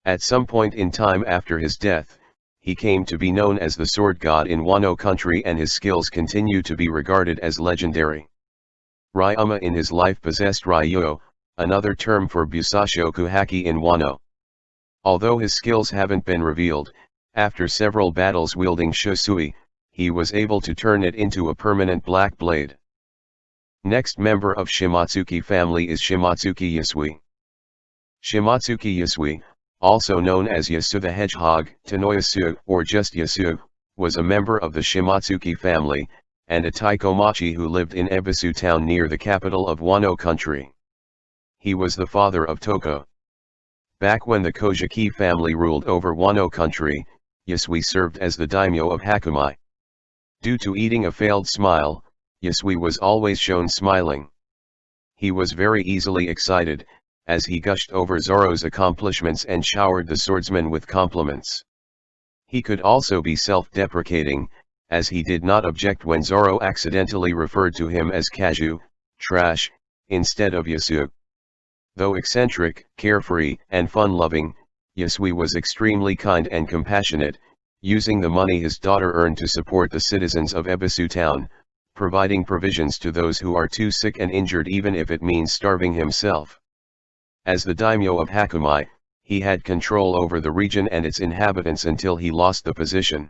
A: At some point in time after his death, he came to be known as the sword god in Wano country, and his skills continue to be regarded as legendary. Ryuma in his life possessed Ryo, another term for Busashoku haki in Wano. Although his skills haven't been revealed, after several battles wielding Shosui, he was able to turn it into a permanent black blade. Next member of Shimotsuki family is Shimotsuki Yasui. Shimotsuki Yasui, also known as Yasu the Hedgehog, Tanoyasu, or just Yasu, was a member of the Shimotsuki family, and a taikomachi who lived in Ebisu town near the capital of Wano country. He was the father of Toko. Back when the Kozuki family ruled over Wano country, Yasui served as the daimyo of Hakumai. Due to eating a failed smile, Yasui was always shown smiling. He was very easily excited, as he gushed over Zoro's accomplishments and showered the swordsman with compliments. He could also be self-deprecating, as he did not object when Zoro accidentally referred to him as Kaju, trash, instead of Yasu. Though eccentric, carefree, and fun-loving, Yasui was extremely kind and compassionate, using the money his daughter earned to support the citizens of Ebisu town, providing provisions to those who are too sick and injured even if it means starving himself. As the daimyo of Hakumai, he had control over the region and its inhabitants until he lost the position.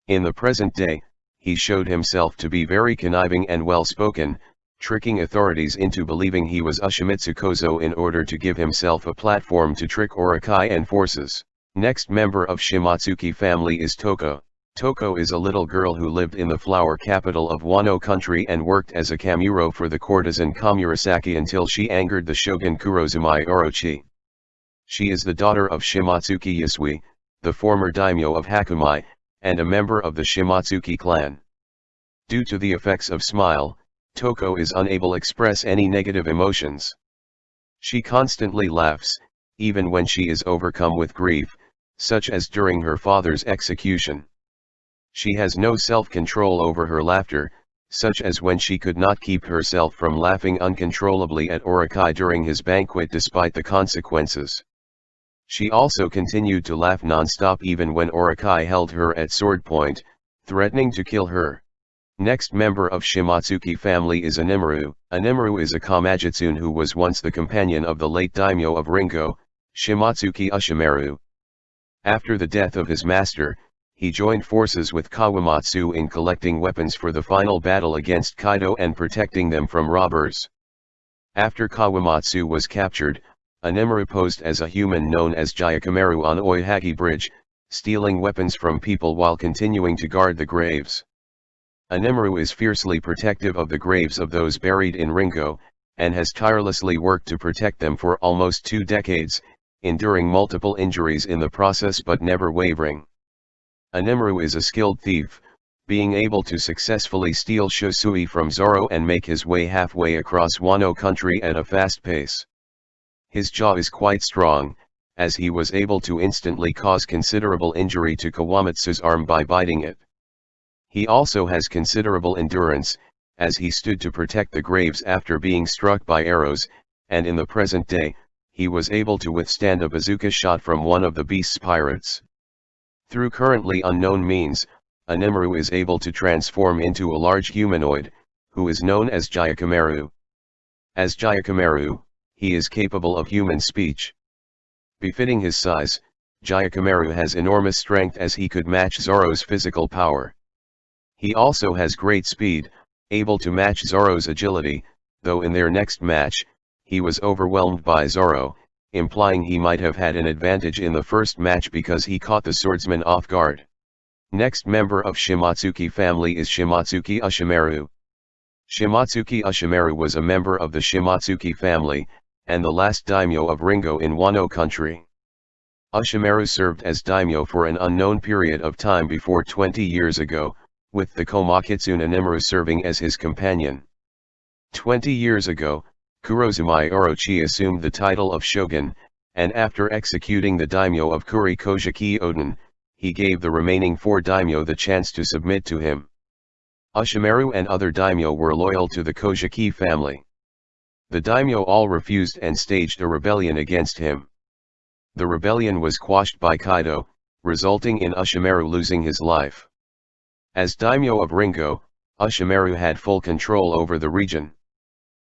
A: In the present day, he showed himself to be very conniving and well-spoken, tricking authorities into believing he was Ushimitsu Kozo in order to give himself a platform to trick Orokai and forces. Next member of Shimotsuki family is Toko. Toko is a little girl who lived in the flower capital of Wano country and worked as a kamuro for the courtesan Komurasaki until she angered the shogun Kurozumi Orochi. She is the daughter of Shimotsuki Yasui, the former daimyo of Hakumai, and a member of the Shimotsuki clan. Due to the effects of smile, Toko is unable to express any negative emotions. She constantly laughs, even when she is overcome with grief, such as during her father's execution. She has no self-control over her laughter, such as when she could not keep herself from laughing uncontrollably at Orokai during his banquet despite the consequences. She also continued to laugh non-stop even when Orokai held her at sword point, threatening to kill her. Next member of Shimotsuki family is Animaru. Animaru is a Kamajitsune who was once the companion of the late daimyo of Ringo, Shimotsuki Ushimaru. After the death of his master, he joined forces with Kawamatsu in collecting weapons for the final battle against Kaido and protecting them from robbers. After Kawamatsu was captured, Animaru posed as a human known as Jayakamaru on Oihagi Bridge, stealing weapons from people while continuing to guard the graves. Animaru is fiercely protective of the graves of those buried in Ringo, and has tirelessly worked to protect them for almost 2 decades, enduring multiple injuries in the process but never wavering. Animaru is a skilled thief, being able to successfully steal Shosui from Zoro and make his way halfway across Wano country at a fast pace. His jaw is quite strong, as he was able to instantly cause considerable injury to Kawamatsu's arm by biting it. He also has considerable endurance, as he stood to protect the graves after being struck by arrows, and in the present day, he was able to withstand a bazooka shot from one of the beast's pirates. Through currently unknown means, Animaru is able to transform into a large humanoid, who is known as Jayakamaru. As Jayakamaru, he is capable of human speech. Befitting his size, Jayakamaru has enormous strength as he could match Zoro's physical power. He also has great speed, able to match Zoro's agility, though in their next match, he was overwhelmed by Zoro, implying he might have had an advantage in the first match because he caught the swordsman off guard. Next member of Shimotsuki family is Shimotsuki Ushimaru. Shimotsuki Ushimaru was a member of the Shimotsuki family, and the last daimyo of Ringo in Wano country. Ushimaru served as daimyo for an unknown period of time before 20 years ago, with the Komakitsune Animaru serving as his companion. 20 years ago, Kurozumi Orochi assumed the title of shogun, and after executing the daimyo of Kuri Kozuki Oden, he gave the remaining 4 daimyo the chance to submit to him. Ushimaru and other daimyo were loyal to the Kozuki family. The daimyo all refused and staged a rebellion against him. The rebellion was quashed by Kaido, resulting in Ushimaru losing his life. As daimyo of Ringo, Ushimaru had full control over the region.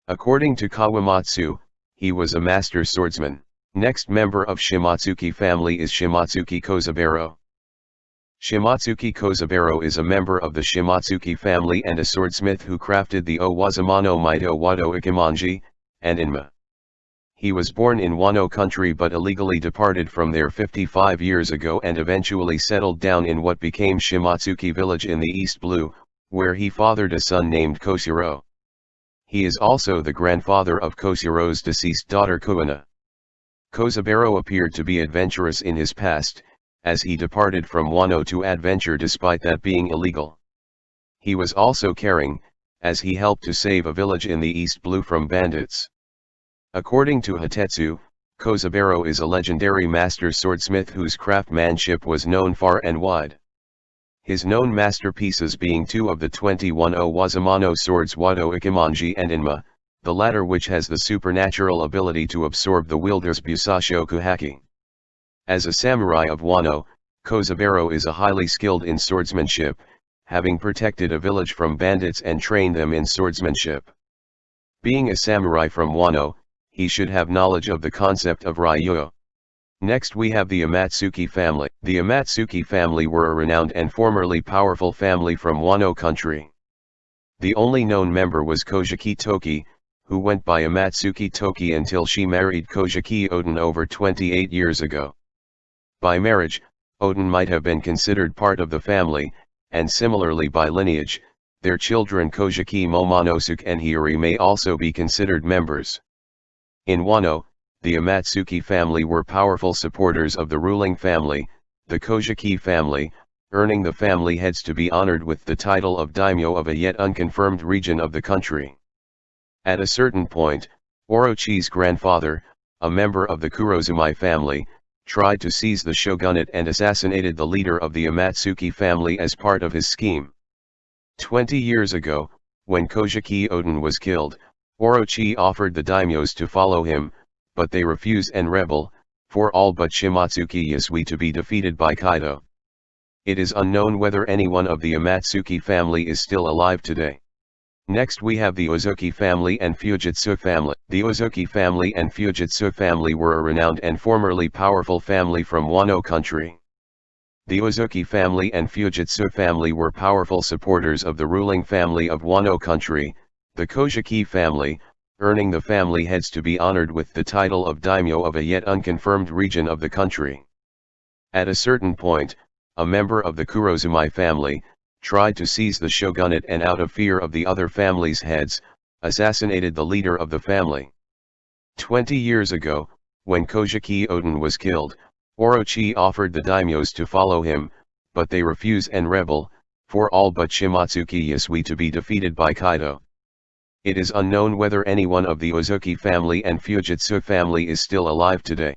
A: According to Kawamatsu, he was a master swordsman. Next member of Shimotsuki family is Shimotsuki Kozaburo. Shimotsuki Kozaburo is a member of the Shimotsuki family and a swordsmith who crafted the Owazumano Mito Wado Ikemonji, and Inma. He was born in Wano country but illegally departed from there 55 years ago and eventually settled down in what became Shimotsuki village in the East Blue, where he fathered a son named Kosuro. He is also the grandfather of Kosuro's deceased daughter Kuina. Kozaburo appeared to be adventurous in his past, as he departed from Wano to adventure despite that being illegal. He was also caring, as he helped to save a village in the East Blue from bandits. According to Hitetsu, Kozaburo is a legendary master swordsmith whose craftsmanship was known far and wide. His known masterpieces being two of the 21 Owazumano swords Wado Ikemonji and Inma, the latter which has the supernatural ability to absorb the wielder's Busashoku haki. As a samurai of Wano, Kozaburo is a highly skilled in swordsmanship, having protected a village from bandits and trained them in swordsmanship. Being a samurai from Wano, he should have knowledge of the concept of Ryu. Next we have the Amatsuki family. The Amatsuki family were a renowned and formerly powerful family from Wano country. The only known member was Kozuki Toki, who went by Amatsuki Toki until she married Kozuki Oden over 28 years ago. By marriage, Oden might have been considered part of the family, and similarly by lineage, their children Kozuki Momonosuke and Hiyori may also be considered members. In Wano, the Amatsuki family were powerful supporters of the ruling family, the Kozuki family, earning the family heads to be honored with the title of daimyo of a yet unconfirmed region of the country. At a certain point, Orochi's grandfather, a member of the Kurozumi family, tried to seize the shogunate and assassinated the leader of the Amatsuki family as part of his scheme. 20 years ago, when Kozuki Oden was killed, Orochi offered the daimyos to follow him, but they refused and rebel, for all but Shimotsuki Yasui to be defeated by Kaido. It is unknown whether anyone of the Amatsuki family is still alive today. Next we have the Uzuki family and Fugetsu family. The Uzuki family and Fugetsu family were a renowned and formerly powerful family from Wano country. The Uzuki family and Fugetsu family were powerful supporters of the ruling family of Wano country, the Kozuki family, earning the family heads to be honored with the title of daimyo of a yet unconfirmed region of the country. At a certain point, a member of the Kurozumi family, tried to seize the shogunate and out of fear of the other family's heads, assassinated the leader of the family. 20 years ago, when Kozuki Oden was killed, Orochi offered the daimyos to follow him, but they refused and rebel, for all but Shimotsuki Yasui to be defeated by Kaido. It is unknown whether anyone of the Uzuki family and Fugetsu family is still alive today.